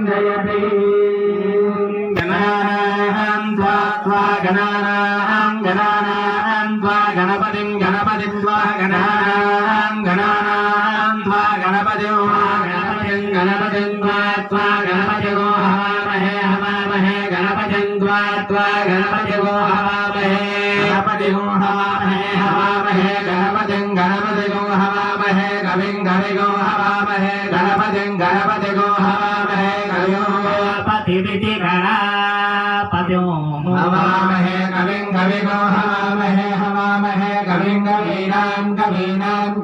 जयति गणानां त्वा गणानां त्वा गणपतिं त्वा गणानां त्वा गणपतिं त्वा गणपतिगो हवामहे गणपतिं त्वा गणपतिगो हवामहे गणपतिगो हवामहे गणपतिगो हवामहे कविगो हवामहे गणपतिगो हवामहे गणपतिविति गणापतिं हवामहे कविगो हवामहे कविगवीनां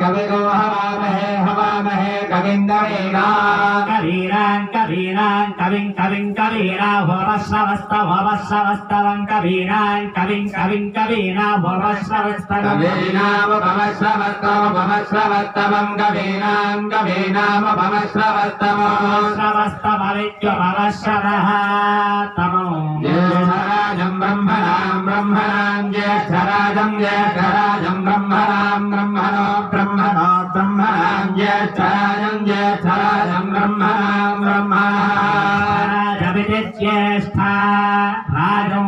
कविगो हवामहे कवीरां कवीरा भवस्रवस्तवं कवीरां कवीना भवस्रवस्तवं कवीनां भवस्रवस्तवमित्युपवस्रवः तमो ज्येष्ठराजं ब्रह्मणां ज्येष्ठराजं ब्रह्मणां ज्येष्ठराजं ज्येष्ठा राजो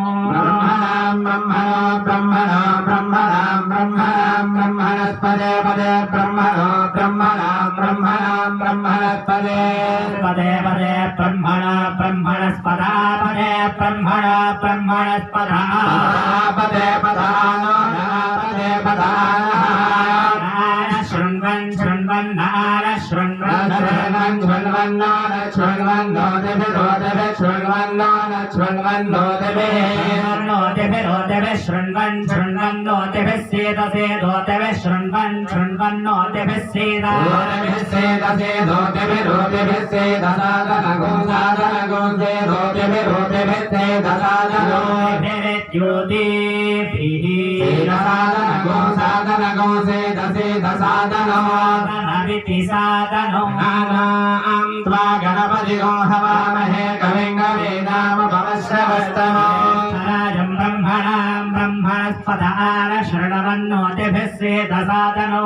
ब्रह्मणस्पदे पदे ब्रह्मणस्पदे पदे ब्रह्मणस्पदा पदे ब्रह्मणस्पदा पदे पदानो पदे पदानः साधनो त्वा गणपतिगो हवामहे कविगवीनामभवस्रवस्तमं ब्रह्मणस्पदान शरणवन्नोतिभिः सेदसादनो